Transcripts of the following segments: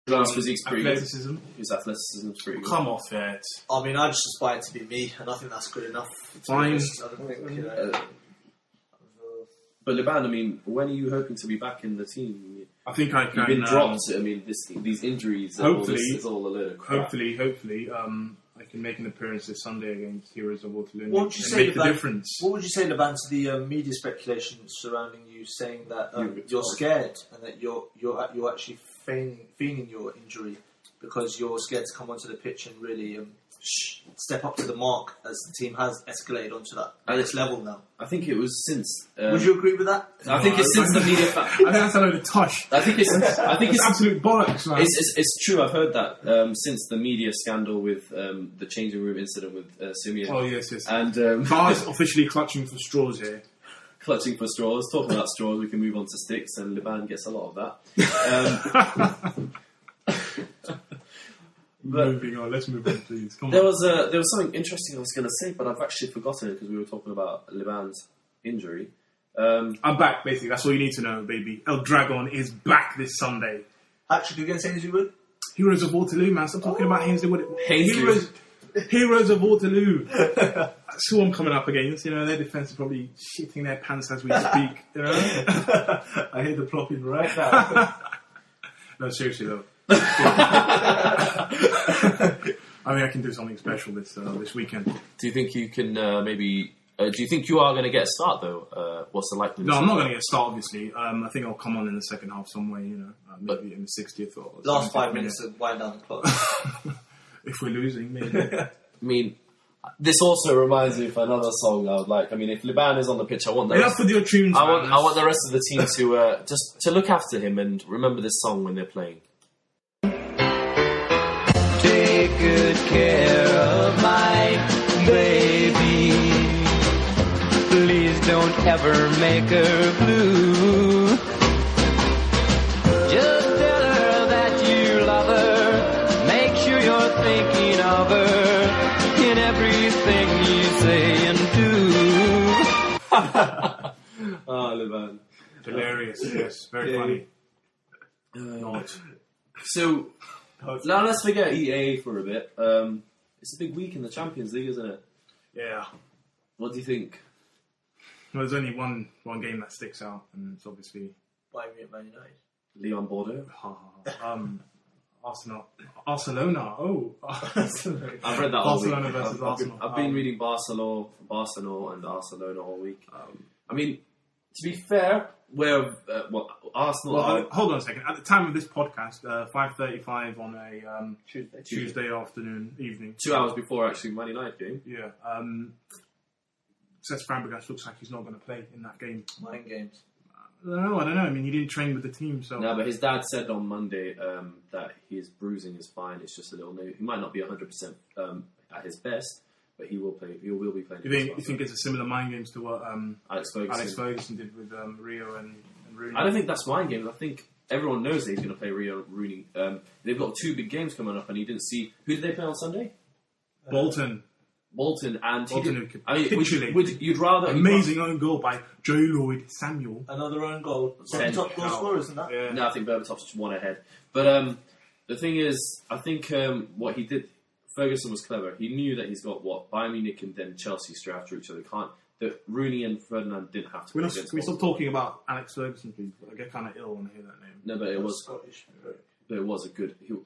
His physique's pretty athleticism. good. His athleticism's pretty good. Come off it. I mean, I just aspire to be me, and I think that's good enough. Fine. I don't think, But Liban, I mean, when are you hoping to be back in the team? I think I can. You've been dropped. I mean, these injuries. Hopefully, it's all a load of crap. Hopefully, I can make an appearance this Sunday against Heroes of Waterloo. What would you say, make the difference? What would you say, Levan, to the media speculation surrounding you saying that you're scared and that you're actually feigning your injury because you're scared to come onto the pitch and really step up to the mark as the team has escalated onto that next level now? I think it was since. Would you agree with that? I think it's since the media. I think that's a load of tosh. I think it's absolute bollocks, man. It's true. I've heard that since the media scandal with the changing room incident with Simeon. Oh yes. And Bars officially clutching for straws here. Clutching for straws. Talking about straws, we can move on to sticks, and Liban gets a lot of that. Moving on, let's move on, please. Come on. There was something interesting I was going to say, but I've actually forgotten it because we were talking about Liban's injury. I'm back, basically. That's all you need to know, baby. El Dragon is back this Sunday. Actually, you're going to say Ainsley Wood? Heroes of Waterloo, man. Stop talking about Ainsley Wood. Ainsley. Heroes of Waterloo. That's who I'm coming up against. You know, their defence is probably shitting their pants as we speak. You know? I hear the plopping right now. No, seriously though. I mean, I can do something special this weekend. Do you think you can maybe? Do you think you are going to get a start though? What's the likelihood? No, I'm not going to get a start. Obviously, I think I'll come on in the second half some way. You know, maybe in the 60th or last 5 minutes to wind down the clock. If we're losing, maybe. I mean, this also reminds me of another song I would like. I mean, if Liban is on the pitch, I want the rest, with your tunes. I want the rest of the team to just to look after him and remember this song when they're playing. Take good care of my baby. Please don't ever make her blue. Just tell her that you love her. Make sure you're thinking of her in everything you say and do. Oh, Liban. Hilarious, yes. Very funny. Not. So, now let's forget EAA for a bit. It's a big week in the Champions League, isn't it? Yeah. What do you think? Well, there's only one game that sticks out, and it's obviously Bayern Munich, Man United. Leon Bordeaux. Barcelona. Oh, I've read that all week. Barcelona versus Arsenal. I've been reading Barcelona and Barcelona all week. I mean, to be fair, Arsenal. Well, hold on a second. At the time of this podcast, 5:35 on a Tuesday evening. 2 hours before actually Man United game. Yeah. Cesc Fabregas looks like he's not going to play in that game. Mind games. I don't know. I mean, he didn't train with the team, so... No, but his dad said on Monday that his bruising is fine. It's just a little... He might not be 100% at his best, but he will play. He will be playing. You think it's a similar mind games to what Alex Ferguson did with Rio and Rooney? I don't think that's mind games. I think everyone knows that he's going to play Rio and Rooney. They've got 2 big games coming up, and he didn't see... Who did they play on Sunday? Bolton, and you'd rather amazing own goal by Joe Lloyd Samuel. Another own goal. Top goal scorer, isn't that? Yeah. No, I think Berbatov's just one ahead. But the thing is, I think what he did, Ferguson was clever. He knew that he's got Bayern Munich and then Chelsea straight after each other. That Rooney and Ferdinand didn't have to. Can we stop talking about Alex Ferguson, please? I get kind of ill when I hear that name. No, but it was Scottish. But it was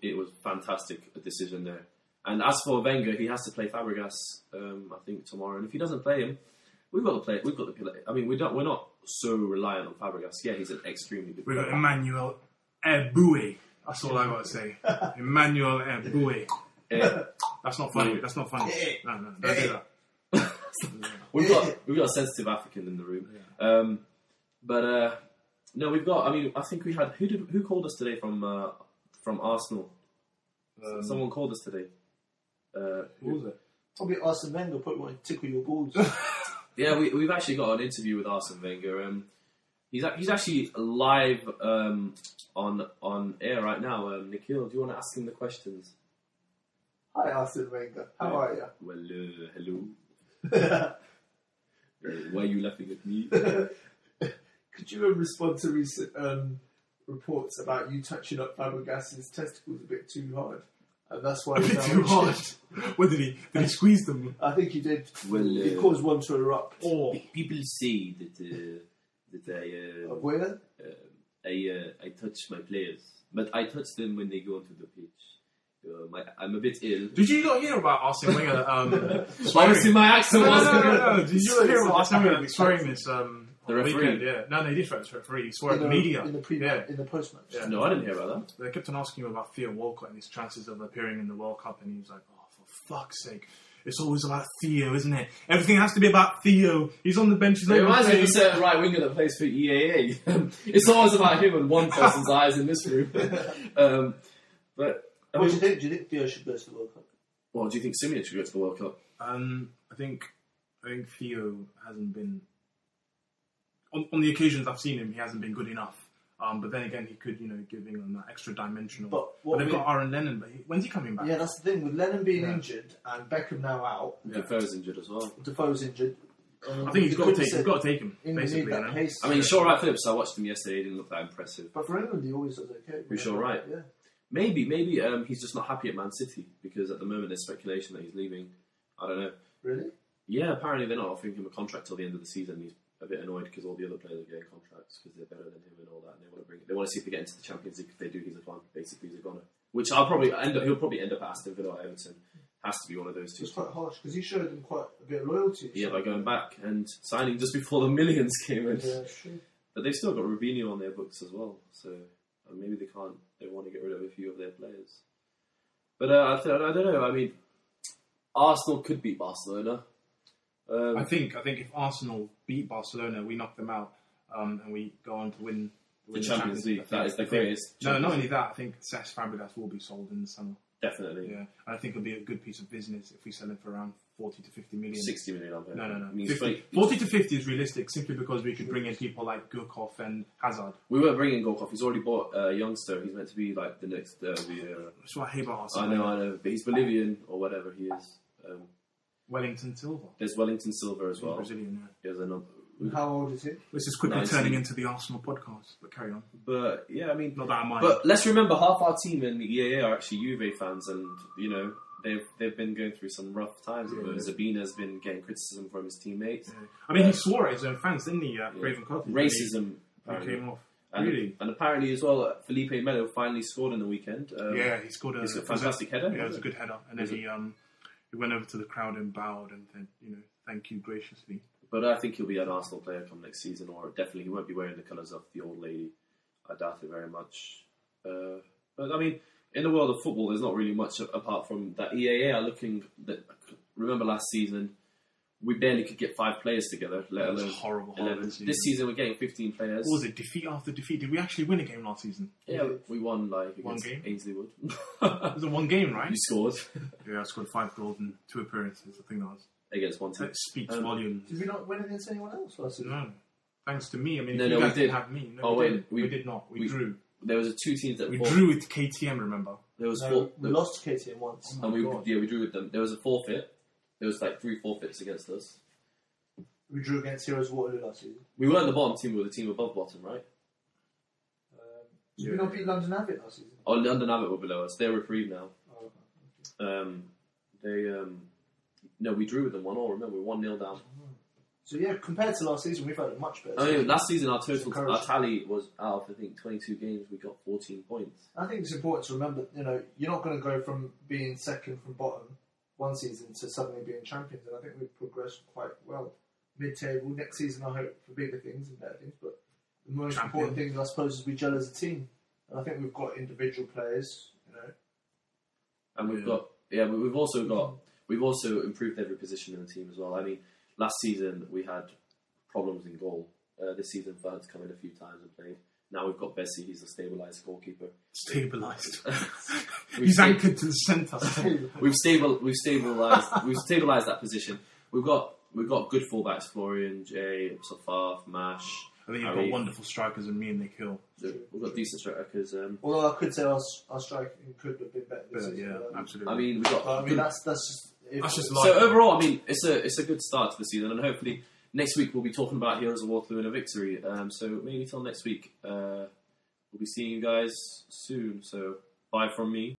it was fantastic decision there. And as for Wenger, he has to play Fabregas, I think, tomorrow. And if he doesn't play him, we've got to play. I mean, we're not so reliant on Fabregas. Yeah, he's an extremely good player. We've got Emmanuel Eboué. That's all I got to say. Emmanuel Eboué. That's not funny. That's not funny. No, don't do that. We've got a sensitive African in the room. Yeah. No, we've got. I mean, I think we had. Who called us today from Arsenal? Someone called us today. Who was it? Probably Arsene Wenger. Probably want to tickle your balls. Yeah, we've actually got an interview with Arsene Wenger. He's actually live on air right now. Nikhil, do you want to ask him the questions? Hi, Arsene Wenger. How are you? Well, hello. Why are you laughing at me? Could you respond to recent reports about you touching up Fabregas's testicles a bit too hard. And that's why A bit too hard. What did he squeeze them? I think he did. Well, he caused one to erupt. Oh. People say that I touch my players, but I touch them when they go onto the pitch. I'm a bit ill. Did you not hear about Arsene Wenger? Obviously, my accent wasn't good. No. Did you not hear about Arsene Wenger swearing this? The referee? Weekend? Yeah. No, he did swear at the referee. He swore at the media. In the post-match. Yeah. No, I didn't hear about that. They kept on asking him about Theo Walcott and his chances of appearing in the World Cup, and he was like, "Oh, for fuck's sake! It's always about Theo, isn't it? Everything has to be about Theo. He's on the bench. He's It reminds me of a certain right winger that plays for EAA. It's always about him and one person's eyes in this room. But What do you think? Do you think Theo should go to the World Cup? Well, do you think Simeon should go to the World Cup? I think Theo hasn't been on the occasions I've seen him. He hasn't been good enough. But then again, he could, give England that extra dimensional. But they've got Aaron Lennon. But when's he coming back? Yeah, that's the thing with Lennon being injured and Beckham now out. Defoe's injured as well. Defoe's injured. I think he's got to take him. Basically, pace. I mean, Shaw Wright Phillips. I watched him yesterday. He didn't look that impressive. But for England, he always does okay. You're Shaw Wright? Yeah. Maybe he's just not happy at Man City because at the moment there's speculation that he's leaving. I don't know. Really? Yeah, apparently they're not offering him a contract till the end of the season. He's a bit annoyed because all the other players are getting contracts because they're better than him and all that. And they want to see if they get into the Champions League. If they do, he's a gone. Basically, he's a goner. Which he'll probably end up at Aston Villa or Everton. Has to be one of those two. It's quite harsh because he showed them quite a bit of loyalty. Yeah, by going back and signing just before the millions came in. Yeah, sure. But they've still got Rubinho on their books as well. So maybe they can't. They want to get rid of a few of their players. But I don't know. I mean, Arsenal could beat Barcelona. I think if Arsenal beat Barcelona, we knock them out, and we go on to win the Champions League. That is the greatest. No, not only that. I think Cesc Fabregas will be sold in the summer. Definitely. Yeah, I think it'll be a good piece of business if we sell him for around 40 to 50 million. 60 million. I'll bet. No. 40 to 50 is realistic, simply because we could bring in people like Gurkov and Hazard. We weren't bringing Gurkov. He's already bought a youngster. He's meant to be like the next. That's what I hate about Arsenal. I know. But he's Bolivian or whatever he is. Wellington Silva. There's Wellington Silva as well. Brazilian, yeah. There's another. How old is he? This is quickly 19. turning into the Arsenal podcast, but carry on. But yeah, I mean, not that I mind. But let's remember, half our team in the EAA are actually Juve fans, and they've been going through some rough times. Yeah. Zabina's been getting criticism from his teammates. Yeah. I mean, he swore at his own fans, didn't he? Craven Cottage. Racism. He came off. And apparently as well, Felipe Melo finally scored in the weekend. He scored a fantastic header. Yeah, it was a good header, and then he went over to the crowd and bowed and said, thank you graciously. But I think he'll be an Arsenal player come next season, or definitely he won't be wearing the colours of the old lady. I doubt it very much. But I mean, in the world of football, there's not really much apart from that. EAA are looking. Remember last season, we barely could get 5 players together, let alone horrible 11. This season, we're getting 15 players. What was it? Defeat after defeat. Did we actually win a game last season? Yeah, we won against one game? Ainsley Wood. It was one game, right? You scored. Yeah, I scored 5 goals and 2 appearances. I think that was. Against one team. That speaks volumes. Did we not win against anyone else last season? No. Thanks to me. I mean, no, you guys we didn't have me. No, we did not. We drew. There was 2 teams that we drew with KTM. Remember? There was we lost to KTM once, and we drew with them. There was a forfeit. There was 3 forfeits against us. We drew against Heroes Waterloo last season. We weren't the bottom team. We were the team above bottom, right? Did we not beat London Avid last season? Oh, London Avid were below us. They're Reprieve now. Oh, okay. No, we drew with them 1-1. Remember, we were 1-0 down. So yeah, compared to last season, we've had a much better. I mean, last season our tally was out of 22 games. We got 14 points. I think it's important to remember, you're not going to go from being second from bottom one season to suddenly being champions. And I think we've progressed quite well. Mid-table next season, I hope for bigger things and better things. But the most important thing, I suppose, is we gel as a team. And I think we've got individual players, And we've also improved every position in the team as well. I mean, last season we had problems in goal. This season, Vern's come in a few times and played. Now we've got Bessie. He's a stabilised goalkeeper. Stabilised. He's anchored to the centre. We've stabilised that position. We've got good fullbacks: Florian, Jay, Safaf, Mash. I think you've got wonderful strikers in me and Nikhil. We've got decent strikers. Although I could say our striking could have been better this season. Yeah, absolutely. I mean, we've got. That's just. So overall, I mean, it's a good start to the season, and hopefully next week we'll be talking about Heroes of Waterloo and a victory. So maybe till next week, we'll be seeing you guys soon. So bye from me.